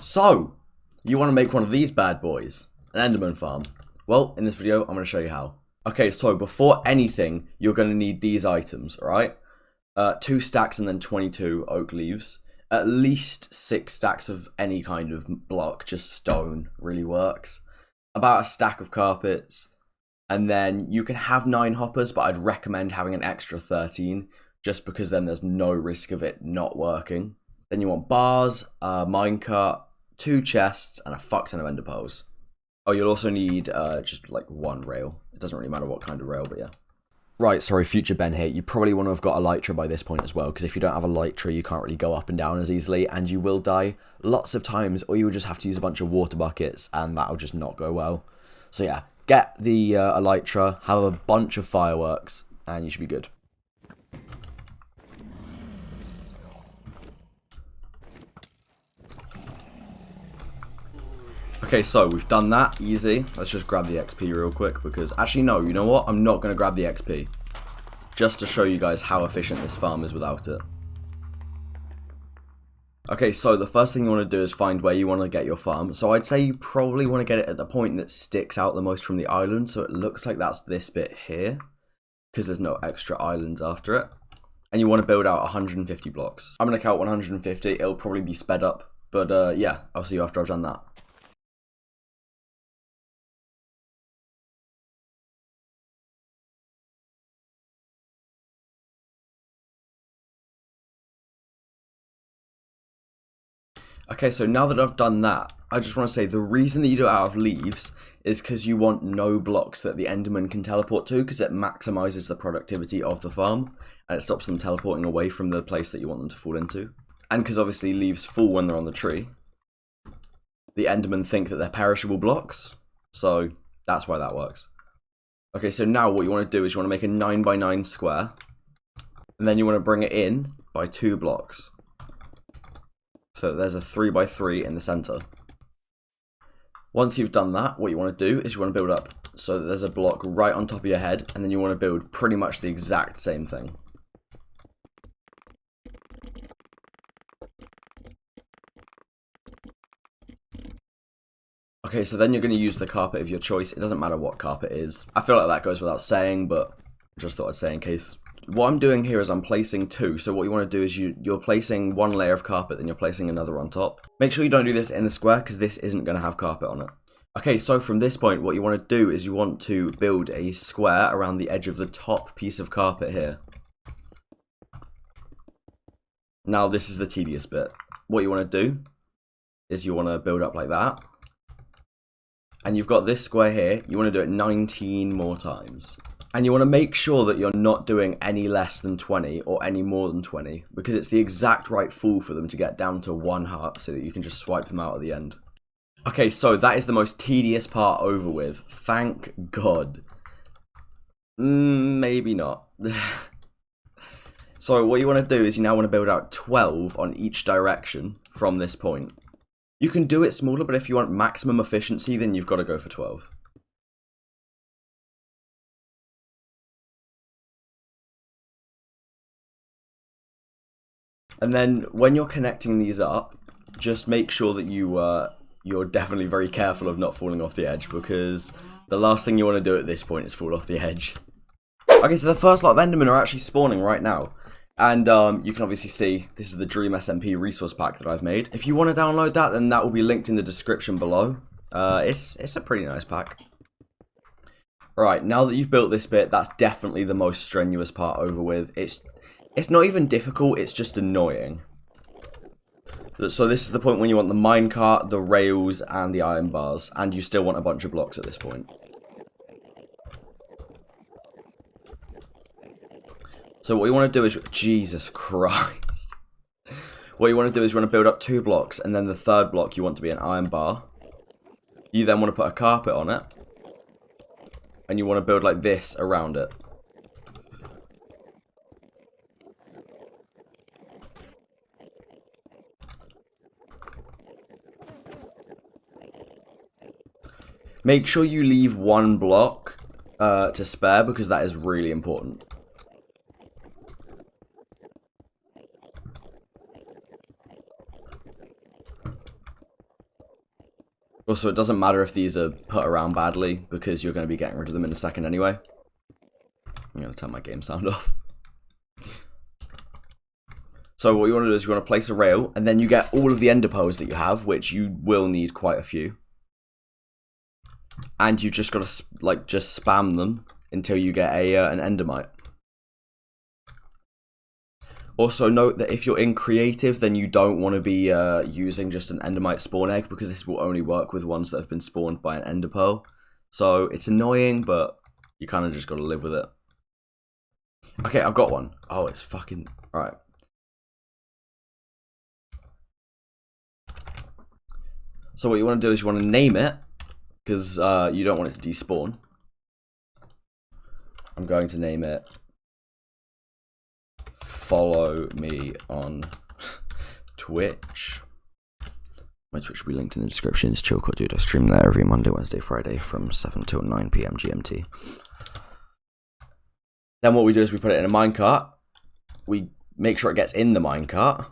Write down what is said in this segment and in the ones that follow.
So, you want to make one of these bad boys, an enderman farm? Well, in this video, I'm going to show you how. Okay, so before anything, you're going to need these items, alright? 2 stacks and then 22 oak leaves. At least 6 stacks of any kind of block, just stone really works. About a stack of carpets. And then you can have 9 hoppers, but I'd recommend having an extra 13, just because then there's no risk of it not working. Then you want bars, a minecart, 2 chests, and a fuck ton of ender pearls. Oh, you'll also need just like 1 rail. It doesn't really matter what kind of rail, but yeah. Right, sorry, future Ben here. You probably want to have got a elytra by this point as well, because if you don't have a elytra, you can't really go up and down as easily, and you will die lots of times, or you will just have to use a bunch of water buckets, and that'll just not go well. So yeah, get the elytra, have a bunch of fireworks, and you should be good. Okay, so we've done that, easy. Let's just grab the XP real quick, because actually no, you know what? I'm not going to grab the XP. Just to show you guys how efficient this farm is without it. Okay, so the first thing you want to do is find where you want to get your farm. So I'd say you probably want to get it at the point that sticks out the most from the island, so it looks like that's this bit here, because there's no extra islands after it. And you want to build out 150 blocks. I'm going to count 150, it'll probably be sped up, but yeah, I'll see you after I've done that. Okay, so now that I've done that, I just want to say the reason that you do it out of leaves is because you want no blocks that the enderman can teleport to, because it maximizes the productivity of the farm and it stops them teleporting away from the place that you want them to fall into. And because obviously leaves fall when they're on the tree, the endermen think that they're perishable blocks, so that's why that works. Okay, so now what you want to do is you want to make a 9x9 square, and then you want to bring it in by 2 blocks. So there's a 3x3 in the center. Once you've done that, what you want to do is you want to build up so that there's a block right on top of your head, and then you want to build pretty much the exact same thing. Okay, so then you're going to use the carpet of your choice. It doesn't matter what carpet it is. I feel like that goes without saying, but I just thought I'd say in case. What I'm doing here is I'm placing 2. So what you want to do is you're placing 1 layer of carpet, then you're placing another on top. Make sure you don't do this in a square, because this isn't going to have carpet on it. Okay, so from this point, what you want to do is you want to build a square around the edge of the top piece of carpet here. Now this is the tedious bit. What you want to do is you want to build up like that. And you've got this square here, you want to do it 19 more times. And you want to make sure that you're not doing any less than 20 or any more than 20, because it's the exact right fall for them to get down to 1 heart so that you can just swipe them out at the end. Okay, so that is the most tedious part over with. Thank God. Maybe not. So what you want to do is you now want to build out 12 on each direction from this point. You can do it smaller, but if you want maximum efficiency, then you've got to go for 12. And then when you're connecting these up, just make sure that you're definitely very careful of not falling off the edge, because the last thing you want to do at this point is fall off the edge. Okay, so the first lot of endermen are actually spawning right now. And you can obviously see this is the Dream SMP resource pack that I've made. If you want to download that, then that will be linked in the description below. It's a pretty nice pack. Alright, now that you've built this bit, that's definitely the most strenuous part over with. It's not even difficult, it's just annoying. So this is the point when you want the minecart, the rails, and the iron bars, and you still want a bunch of blocks at this point. So what you want to do is, Jesus Christ. What you want to do is you want to build up 2 blocks, and then the 3rd block you want to be an iron bar. You then want to put a carpet on it, and you want to build like this around it. Make sure you leave 1 block to spare, because that is really important. Also, it doesn't matter if these are put around badly, because you're going to be getting rid of them in a second anyway. I'm going to turn my game sound off. So what you want to do is you want to place a rail, and then you get all of the ender pearls that you have, which you will need quite a few. And you just got to like just spam them until you get an endermite. Also note that if you're in creative, then you don't want to be using just an endermite spawn egg, because this will only work with ones that have been spawned by an ender pearl. So it's annoying, but you kind of just got to live with it. Okay, I've got one. Oh, it's fucking... Alright. So what you want to do is you want to name it, because you don't want it to despawn. I'm going to name it Follow Me on Twitch. My Twitch will be linked in the description. It's Chillcore Dude. I stream there every Monday, Wednesday, Friday from 7 till 9 PM GMT. Then what we do is we put it in a minecart. We make sure it gets in the minecart.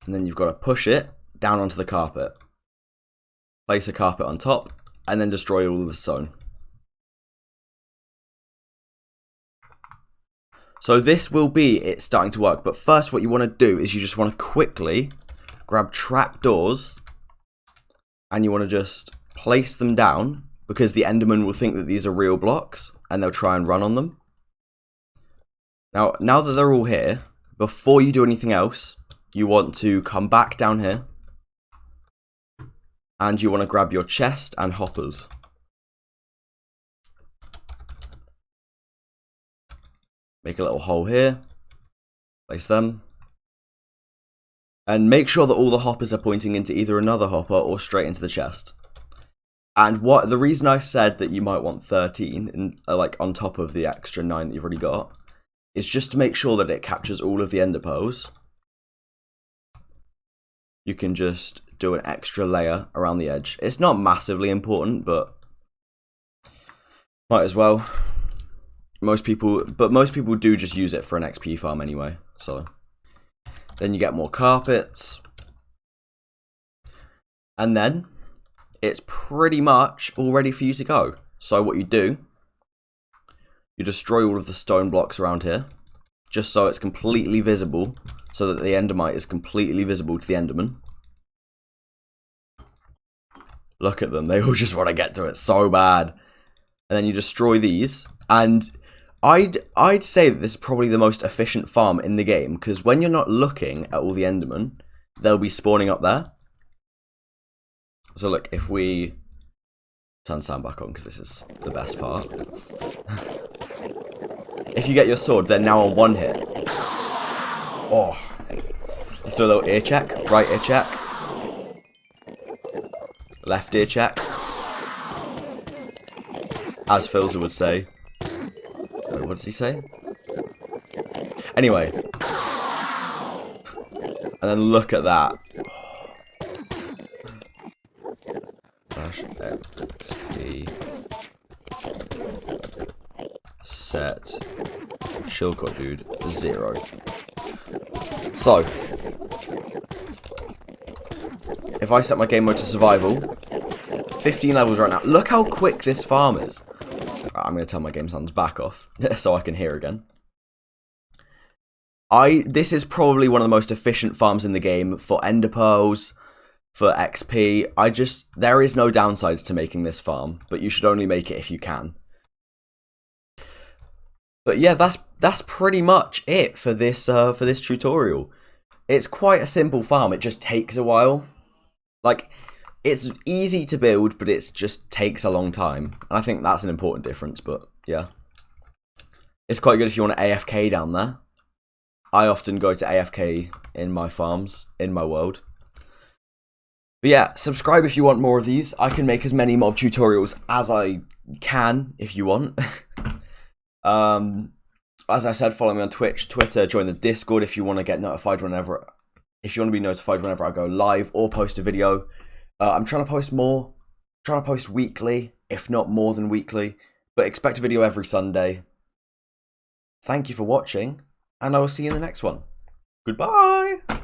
And then you've got to push it down onto the carpet. Place a carpet on top, and then destroy all of the stone. So this will be it starting to work, but first what you want to do is you just want to quickly grab trapdoors, and you want to just place them down, because the enderman will think that these are real blocks, and they'll try and run on them. Now that they're all here, before you do anything else, you want to come back down here, and you want to grab your chest and hoppers. Make a little hole here, place them, and make sure that all the hoppers are pointing into either another hopper or straight into the chest. And the reason I said that you might want 13, and like on top of the extra 9 that you've already got, is just to make sure that it captures all of the ender pearls. You can just do an extra layer around the edge. It's not massively important, but might as well. Most people do just use it for an XP farm anyway. So then you get more carpets, and then it's pretty much all ready for you to go. So what you do, you destroy all of the stone blocks around here, just so it's completely visible, so that the endermite is completely visible to the enderman. Look at them, they all just want to get to it so bad. And then you destroy these, and I'd say that this is probably the most efficient farm in the game, because when you're not looking at all the endermen, they'll be spawning up there. So look, if we turn sound back on, because this is the best part. If you get your sword, they're now on 1 hit. Oh. Let's do a little ear check. Right ear check. Left ear check. As Philza would say. Wait, what does he say? Anyway. And then look at that. XP set Chillcore Dude 0. So if I set my game mode to survival, 15 levels right now. Look how quick this farm is. I'm going to turn my game sounds back off so I can hear again. This is probably one of the most efficient farms in the game for ender pearls, for XP. There is no downsides to making this farm, but you should only make it if you can. But yeah, that's pretty much it for this tutorial. It's quite a simple farm. It just takes a while. Like, it's easy to build, but it just takes a long time. And I think that's an important difference, but yeah. It's quite good if you want to AFK down there. I often go to AFK in my farms, in my world. But yeah, subscribe if you want more of these. I can make as many mob tutorials as I can if you want. As I said, follow me on Twitch, Twitter, join the Discord if you want to get notified whenever... If you want to be notified whenever I go live or post a video. I'm trying to post more. Trying to post weekly, if not more than weekly. But expect a video every Sunday. Thank you for watching, and I will see you in the next one. Goodbye!